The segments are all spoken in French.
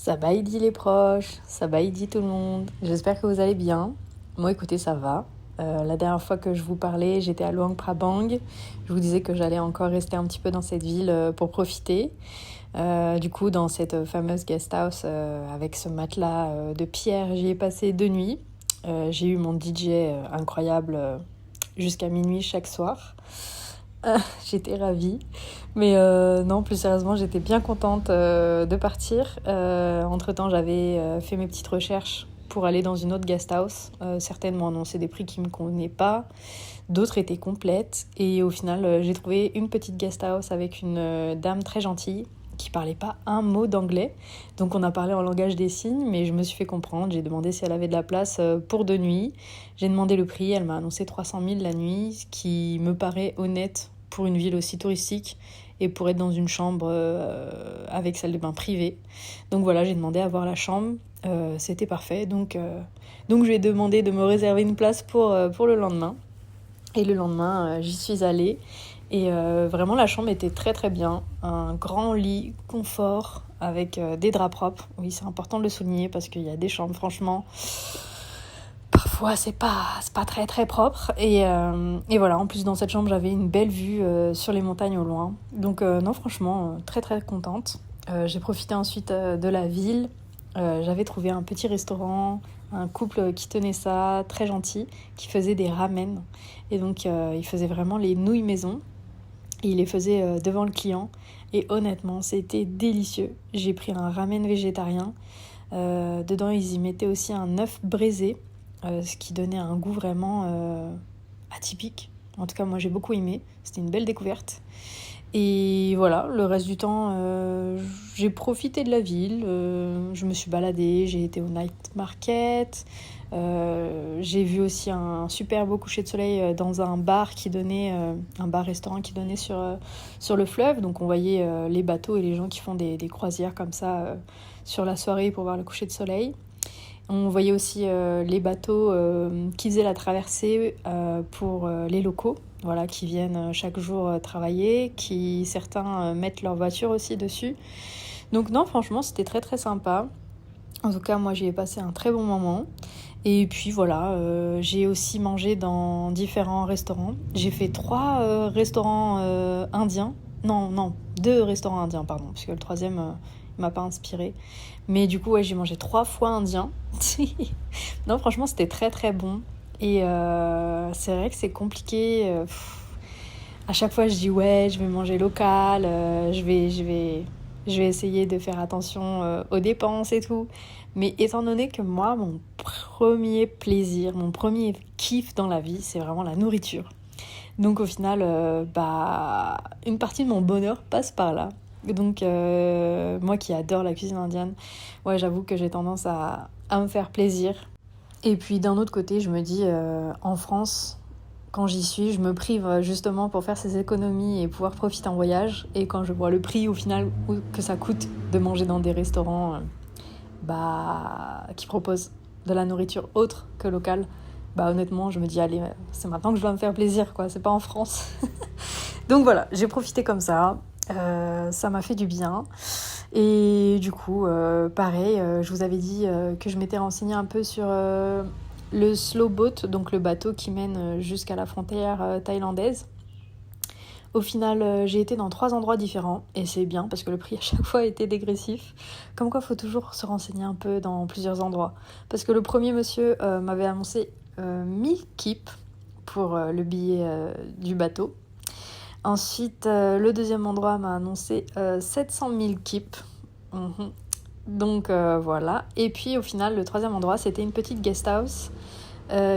Sabaïdi les proches, sabaïdi tout le monde. J'espère que vous allez bien. Moi, écoutez, ça va. La dernière fois que je vous parlais, j'étais à Luang Prabang. Je vous disais que j'allais encore rester un petit peu dans cette ville pour profiter. Du coup, dans cette fameuse guest house avec ce matelas de pierre, j'y ai passé 2 nuits. J'ai eu mon DJ incroyable jusqu'à minuit chaque soir. J'étais ravie. Mais non, plus sérieusement, j'étais bien contente de partir. Entre-temps, j'avais fait mes petites recherches pour aller dans une autre guest house. Certaines m'ont annoncé des prix qui ne me convenaient pas. D'autres étaient complètes. Et au final, j'ai trouvé une petite guest house avec une dame très gentille qui parlait pas un mot d'anglais. Donc on a parlé en langage des signes, mais je me suis fait comprendre. J'ai demandé si elle avait de la place pour 2 nuits. J'ai demandé le prix, elle m'a annoncé 300 000 la nuit, ce qui me paraît honnête pour une ville aussi touristique et pour être dans une chambre avec salle de bain privée. Donc voilà, j'ai demandé à voir la chambre, c'était parfait. Donc je lui ai demandé de me réserver une place pour le lendemain. Et le lendemain, j'y suis allée. Et vraiment, la chambre était très très bien. Un grand lit, confort, avec des draps propres. Oui, c'est important de le souligner parce qu'il y a des chambres, franchement, parfois c'est pas très très propre. Et voilà, en plus dans cette chambre, j'avais une belle vue sur les montagnes au loin. Donc non, franchement, très très contente. J'ai profité ensuite de la ville. J'avais trouvé un petit restaurant, un couple qui tenait ça, très gentil, qui faisait des ramen. Et donc, il faisait vraiment les nouilles maison. Et il les faisait devant le client. Et honnêtement, c'était délicieux. J'ai pris un ramen végétarien. Dedans, ils y mettaient aussi un œuf braisé, ce qui donnait un goût vraiment atypique. En tout cas, moi, j'ai beaucoup aimé. C'était une belle découverte. Et voilà, le reste du temps, j'ai profité de la ville, je me suis baladée, j'ai été au night market, j'ai vu aussi un super beau coucher de soleil dans un bar qui donnait, un bar-restaurant qui donnait sur le fleuve, donc on voyait les bateaux et les gens qui font des croisières comme ça sur la soirée pour voir le coucher de soleil. On voyait aussi les bateaux qui faisaient la traversée pour les locaux, voilà, qui viennent chaque jour travailler, qui certains mettent leur voiture aussi dessus. Donc non, franchement, c'était très très sympa. En tout cas, moi, j'y ai passé un très bon moment. Et puis voilà, j'ai aussi mangé dans différents restaurants. J'ai fait 3 restaurants indiens. Non, 2 restaurants indiens, pardon, parce que le troisième, il m'a pas inspiré. Mais du coup, ouais, j'ai mangé 3 fois indien. Non, franchement, c'était très très bon. Et c'est vrai que c'est compliqué. À chaque fois, je dis ouais, je vais manger local, je vais essayer de faire attention aux dépenses et tout. Mais étant donné que moi, mon premier plaisir, mon premier kiff dans la vie, c'est vraiment la nourriture. Donc au final, une partie de mon bonheur passe par là. Donc moi qui adore la cuisine indienne, ouais, j'avoue que j'ai tendance à me faire plaisir. Et puis d'un autre côté, je me dis, en France, quand j'y suis, je me prive justement pour faire ces économies et pouvoir profiter en voyage. Et quand je vois le prix au final que ça coûte de manger dans des restaurants qui proposent de la nourriture autre que locale, honnêtement, je me dis, allez, c'est maintenant que je dois me faire plaisir, quoi. C'est pas en France. Donc voilà, j'ai profité comme ça. Ça m'a fait du bien. Et du coup, pareil, je vous avais dit que je m'étais renseignée un peu sur le slow boat, donc le bateau qui mène jusqu'à la frontière thaïlandaise. Au final, j'ai été dans 3 endroits différents et c'est bien parce que le prix à chaque fois était dégressif. Comme quoi, il faut toujours se renseigner un peu dans plusieurs endroits. Parce que le premier monsieur m'avait annoncé 1000 kips pour le billet du bateau. Ensuite, le deuxième endroit m'a annoncé 700 000 kips. Donc voilà. Et puis au final, le troisième endroit, c'était une petite guest house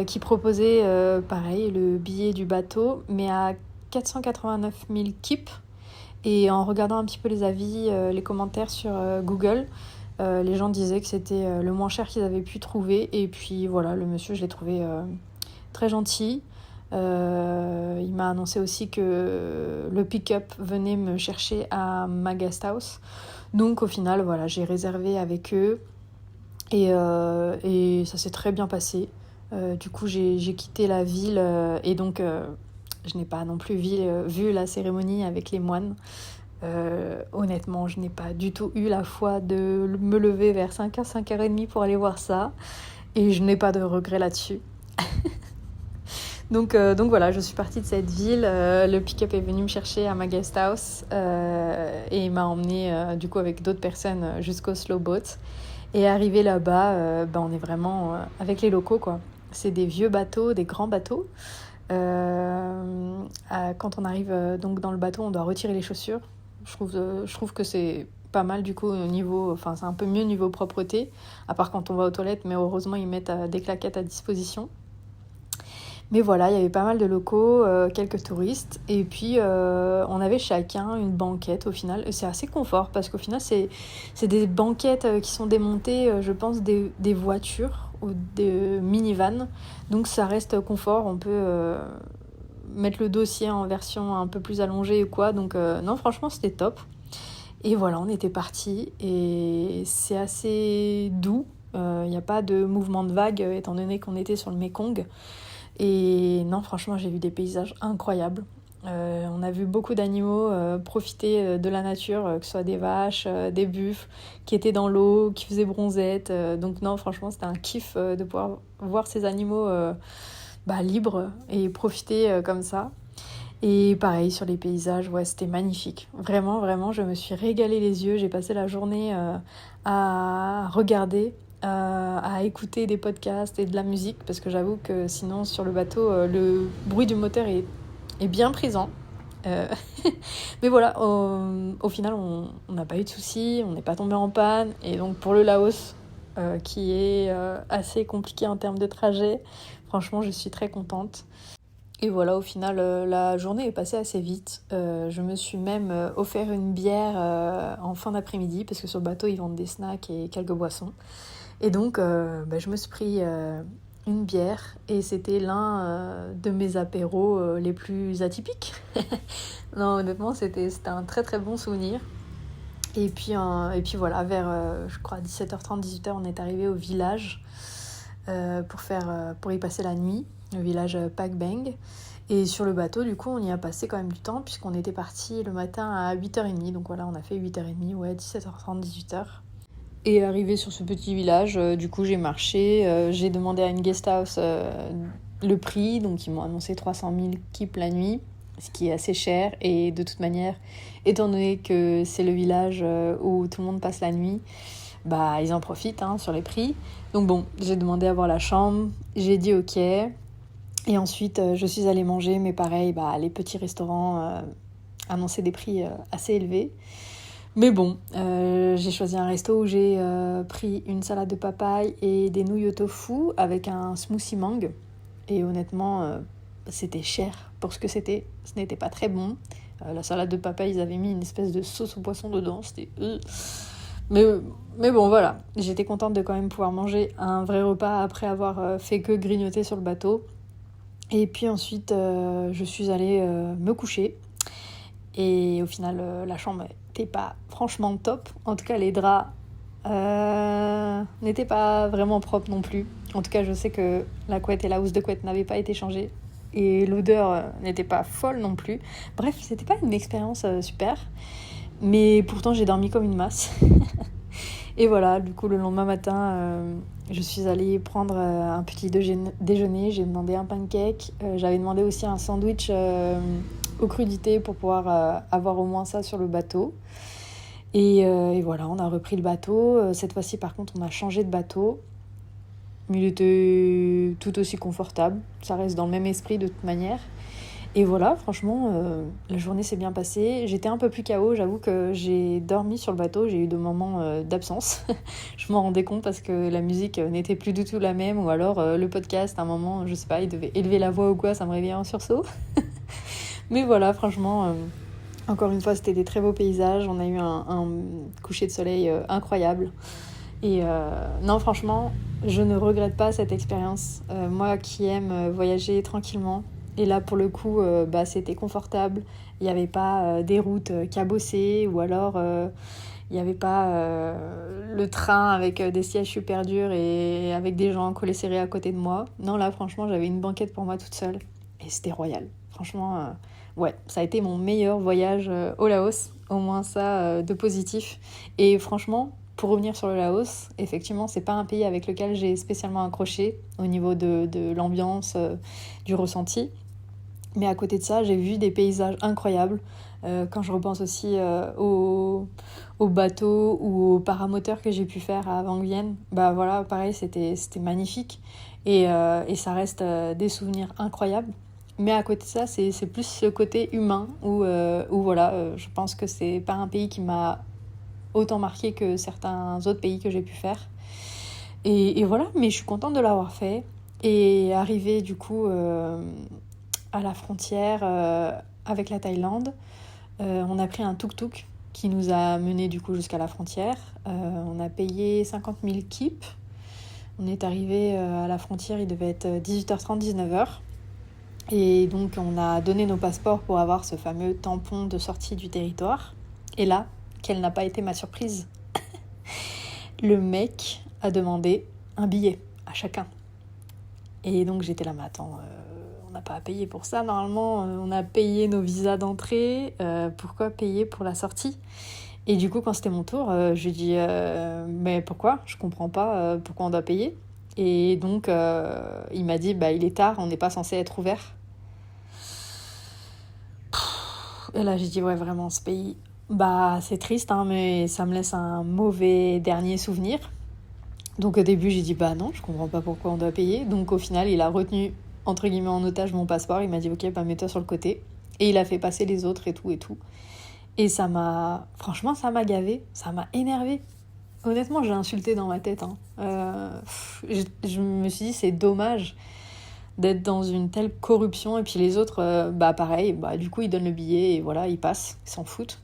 qui proposait pareil le billet du bateau, mais à 489 000 kips. Et en regardant un petit peu les avis, les commentaires sur Google, les gens disaient que c'était le moins cher qu'ils avaient pu trouver. Et puis voilà, le monsieur, je l'ai trouvé très gentil. Il m'a annoncé aussi que le pick-up venait me chercher à ma guest house. Donc au final, voilà, j'ai réservé avec eux et ça s'est très bien passé. Du coup, j'ai quitté la ville et donc je n'ai pas non plus vu la cérémonie avec les moines. Honnêtement, je n'ai pas du tout eu la foi de me lever vers 5h, 5h30 pour aller voir ça. Et je n'ai pas de regrets là-dessus. Donc voilà, je suis partie de cette ville. Le pick-up est venu me chercher à ma guest house et il m'a emmenée du coup avec d'autres personnes jusqu'au slow boat. Et arrivé là-bas, on est vraiment avec les locaux, quoi. C'est des vieux bateaux, des grands bateaux. Quand on arrive donc dans le bateau, on doit retirer les chaussures. Je trouve que c'est pas mal du coup au niveau, enfin c'est un peu mieux niveau propreté, à part quand on va aux toilettes, mais heureusement ils mettent des claquettes à disposition. Mais voilà, il y avait pas mal de locaux, quelques touristes, et puis on avait chacun une banquette au final. Et c'est assez confort parce qu'au final c'est des banquettes qui sont démontées, je pense, des voitures ou des minivans. Donc ça reste confort, on peut mettre le dossier en version un peu plus allongée ou quoi. Donc non, franchement c'était top. Et voilà, on était partis et c'est assez doux. Il n'y a pas de mouvement de vague étant donné qu'on était sur le Mekong. Et non, franchement, j'ai vu des paysages incroyables. On a vu beaucoup d'animaux profiter de la nature, que ce soit des vaches, des buffles qui étaient dans l'eau, qui faisaient bronzette. Donc non, franchement, c'était un kiff de pouvoir voir ces animaux libres et profiter comme ça. Et pareil, sur les paysages, ouais, c'était magnifique. Vraiment, vraiment, je me suis régalé les yeux. J'ai passé la journée à regarder, à écouter des podcasts et de la musique, parce que j'avoue que sinon, sur le bateau, le bruit du moteur est bien présent. Mais voilà, au final, on n'a pas eu de soucis, on n'est pas tombé en panne. Et donc, pour le Laos, qui est assez compliqué en termes de trajet, franchement, je suis très contente. Et voilà, au final, la journée est passée assez vite. Je me suis même offert une bière en fin d'après-midi, parce que sur le bateau, ils vendent des snacks et quelques boissons. Et donc, je me suis pris une bière, et c'était l'un de mes apéros les plus atypiques. Non, honnêtement, c'était un très très bon souvenir. Et puis voilà, vers, je crois, 17h30, 18h, on est arrivé au village pour y passer la nuit, le village Pak Beng. Et sur le bateau, du coup, on y a passé quand même du temps, puisqu'on était parti le matin à 8h30. Donc voilà, on a fait 8h30, ouais, 17h30, 18h. Et arrivé sur ce petit village, du coup, j'ai marché. J'ai demandé à une guest house le prix. Donc, ils m'ont annoncé 300 000 kips la nuit, ce qui est assez cher. Et de toute manière, étant donné que c'est le village où tout le monde passe la nuit, ils en profitent sur les prix. Donc bon, j'ai demandé à voir la chambre, j'ai dit ok. Et ensuite, je suis allée manger, mais pareil, les petits restaurants annonçaient des prix assez élevés. Mais bon, j'ai choisi un resto où j'ai pris une salade de papaye et des nouilles au tofu avec un smoothie mangue. Et honnêtement, c'était cher pour ce que c'était. Ce n'était pas très bon. La salade de papaye, ils avaient mis une espèce de sauce au poisson dedans. C'était... Mais bon, voilà. J'étais contente de quand même pouvoir manger un vrai repas après avoir fait que grignoter sur le bateau. Et puis ensuite, je suis allée me coucher. Et au final, la chambre n'était pas franchement top. En tout cas, les draps n'étaient pas vraiment propres non plus. En tout cas, je sais que la couette et la housse de couette n'avaient pas été changées. Et l'odeur n'était pas folle non plus. Bref, c'était pas une expérience super. Mais pourtant, j'ai dormi comme une masse. Et voilà, du coup, le lendemain matin, je suis allée prendre un petit déjeuner. J'ai demandé un pancake. J'avais demandé aussi un sandwich aux crudités pour pouvoir avoir au moins ça sur le bateau. Et voilà, on a repris le bateau. Cette fois-ci, par contre, on a changé de bateau. Mais il était tout aussi confortable. Ça reste dans le même esprit de toute manière. Et voilà, franchement, la journée s'est bien passée. J'étais un peu plus KO, j'avoue que j'ai dormi sur le bateau, j'ai eu des moments d'absence. Je m'en rendais compte parce que la musique n'était plus du tout la même, ou alors le podcast, à un moment, je sais pas, il devait élever la voix ou quoi, ça me réveillait en sursaut. Mais voilà, franchement, encore une fois, c'était des très beaux paysages. On a eu un coucher de soleil incroyable. Et non, franchement, je ne regrette pas cette expérience. Moi qui aime voyager tranquillement, et là, pour le coup, c'était confortable. Il n'y avait pas des routes cabossées, ou alors il n'y avait pas le train avec des sièges super durs et avec des gens collés serrés à côté de moi. Non, là, franchement, j'avais une banquette pour moi toute seule. Et c'était royal. Franchement, ouais, ça a été mon meilleur voyage au Laos, au moins ça de positif. Et franchement, pour revenir sur le Laos, effectivement, c'est pas un pays avec lequel j'ai spécialement accroché au niveau de l'ambiance, du ressenti. Mais à côté de ça, j'ai vu des paysages incroyables. Quand je repense aussi aux bateaux ou aux paramoteurs que j'ai pu faire à Vang Vieng, bah voilà, pareil, c'était magnifique. Et ça reste des souvenirs incroyables. Mais à côté de ça, c'est plus le côté humain où voilà, je pense que c'est pas un pays qui m'a autant marqué que certains autres pays que j'ai pu faire. Et voilà, mais je suis contente de l'avoir fait. Et arrivé du coup à la frontière avec la Thaïlande, on a pris un tuk-tuk qui nous a menés du coup jusqu'à la frontière. On a payé 50 000 kips. On est arrivé à la frontière, il devait être 18h30, 19h. Et donc on a donné nos passeports pour avoir ce fameux tampon de sortie du territoire. Et là, quelle n'a pas été ma surprise? Le mec a demandé un billet à chacun. Et donc j'étais là, mais attends, on n'a pas à payer pour ça. Normalement, on a payé nos visas d'entrée. Pourquoi payer pour la sortie? Et du coup, quand c'était mon tour, je lui ai dit mais pourquoi? Je comprends pas pourquoi on doit payer. Et donc, il m'a dit il est tard, on n'est pas censé être ouvert. Et là, j'ai dit ouais, vraiment, ce pays, c'est triste, hein, mais ça me laisse un mauvais dernier souvenir. Donc au début, j'ai dit non, je comprends pas pourquoi on doit payer. Donc au final, il a retenu entre guillemets en otage mon passeport. Il m'a dit ok, mets-toi sur le côté. Et il a fait passer les autres et tout et tout. Et franchement, ça m'a gavé, ça m'a énervé. Honnêtement, j'ai insulté dans ma tête. Je me suis dit, c'est dommage d'être dans une telle corruption. Et puis les autres, pareil, du coup, ils donnent le billet et voilà, ils passent, ils s'en foutent.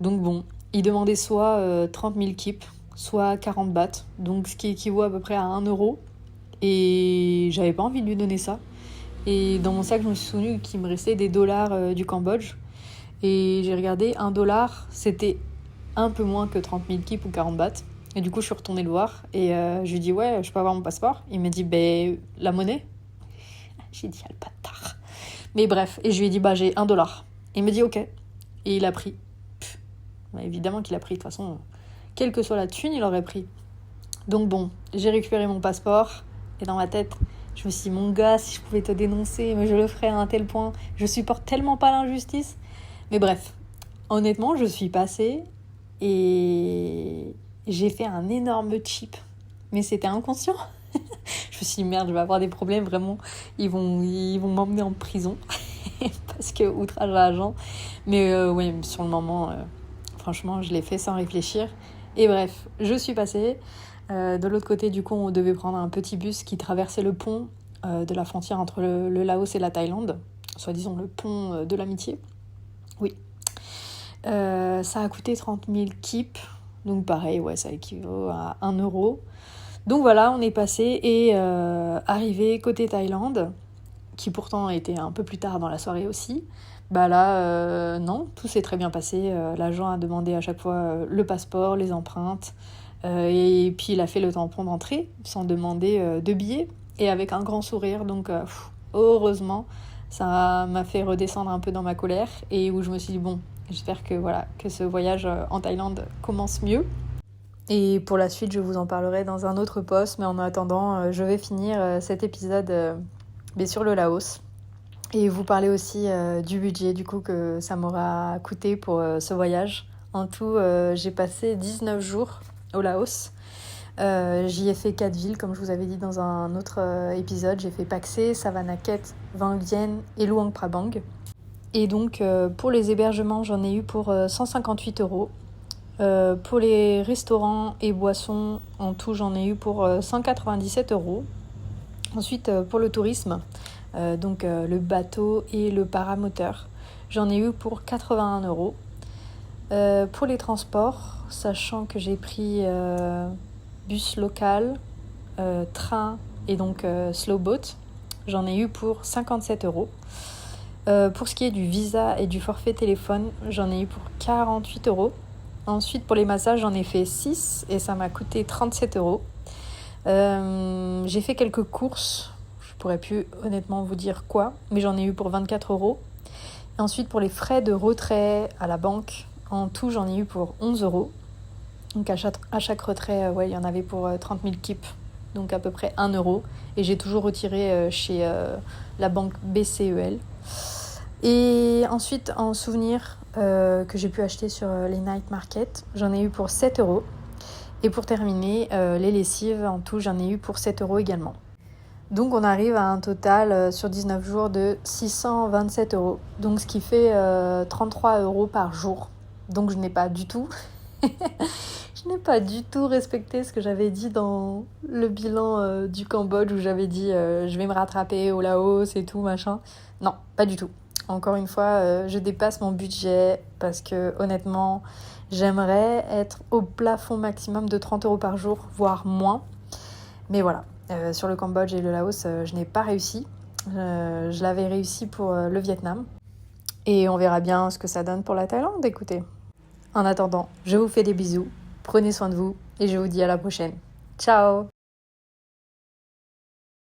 Donc bon, ils demandaient soit 30 000 kips, soit 40 bahts, donc ce qui équivaut à peu près à 1 euro. Et j'avais pas envie de lui donner ça. Et dans mon sac, je me suis souvenu qu'il me restait des dollars du Cambodge. Et j'ai regardé, 1 dollar, c'était un peu moins que 30 000 kips ou 40 bahts. Et du coup, je suis retournée le voir. Et je lui ai dit, ouais, je peux avoir mon passeport? Il m'a dit, la monnaie? J'ai dit, ah, le bâtard. Mais bref, et je lui ai dit, j'ai 1 dollar. Il m'a dit, ok. Et il a pris. Évidemment qu'il a pris, de toute façon, quelle que soit la thune, il aurait pris. Donc bon, j'ai récupéré mon passeport. Et dans ma tête, je me suis dit, mon gars, si je pouvais te dénoncer, mais je le ferais à un tel point. Je supporte tellement pas l'injustice. Mais bref, honnêtement, je suis passée et j'ai fait un énorme chip. Mais c'était inconscient. Je me suis dit, merde, je vais avoir des problèmes, vraiment. Ils vont m'emmener en prison. Parce que outrage à agent. Mais ouais, sur le moment, franchement, je l'ai fait sans réfléchir. Et bref, je suis passée. De l'autre côté, du coup, on devait prendre un petit bus qui traversait le pont de la frontière entre le Laos et la Thaïlande. Soit disons le pont de l'amitié. Oui. Ça a coûté 30 000 kips. Donc pareil, ouais, ça équivaut à 1 euro. Donc voilà, on est passé et arrivé côté Thaïlande, qui pourtant était un peu plus tard dans la soirée aussi. Non, tout s'est très bien passé. L'agent a demandé à chaque fois le passeport, les empreintes. Et puis il a fait le tampon d'entrée sans demander de billets et avec un grand sourire. Donc heureusement, ça m'a fait redescendre un peu dans ma colère et où je me suis dit bon, j'espère que ce voyage en Thaïlande commence mieux. Et pour la suite, je vous en parlerai dans un autre post. Mais en attendant, je vais finir cet épisode sur le Laos. Et vous parler aussi du budget du coup que ça m'aura coûté pour ce voyage. En tout, j'ai passé 19 jours au Laos. J'y ai fait 4 villes, comme je vous avais dit dans un autre épisode. J'ai fait Pak Se, Savannakhet, Vang Vieng et Luang Prabang. Et donc, pour les hébergements, j'en ai eu pour 158 euros. Pour les restaurants et boissons, en tout, j'en ai eu pour 197 euros. Ensuite, pour le tourisme, le bateau et le paramoteur, j'en ai eu pour 81 euros. Pour les transports, sachant que j'ai pris bus local, train et donc slow boat, j'en ai eu pour 57 euros. Pour ce qui est du visa et du forfait téléphone, j'en ai eu pour 48 euros. Ensuite, pour les massages, j'en ai fait 6 et ça m'a coûté 37 euros. J'ai fait quelques courses. Je pourrais plus honnêtement vous dire quoi, mais j'en ai eu pour 24 €. Et ensuite, pour les frais de retrait à la banque, en tout, j'en ai eu pour 11 €. Donc à chaque retrait, il y en avait pour 30 000 kips, donc à peu près 1 €. Et j'ai toujours retiré chez la banque BCEL. Et ensuite, en souvenir que j'ai pu acheter sur les night market, j'en ai eu pour 7 €. Et pour terminer, les lessives, en tout, j'en ai eu pour 7 € également. Donc on arrive à un total sur 19 jours de 627 €. Donc ce qui fait 33 € par jour. Donc je n'ai pas du tout... Je n'ai pas du tout respecté ce que j'avais dit dans le bilan du Cambodge où j'avais dit je vais me rattraper au Laos et tout machin. Non, pas du tout. Encore une fois, je dépasse mon budget parce que honnêtement, j'aimerais être au plafond maximum de 30 € par jour, voire moins. Mais voilà, sur le Cambodge et le Laos, je n'ai pas réussi. Je l'avais réussi pour le Vietnam. Et on verra bien ce que ça donne pour la Thaïlande, écoutez. En attendant, je vous fais des bisous, prenez soin de vous et je vous dis à la prochaine. Ciao!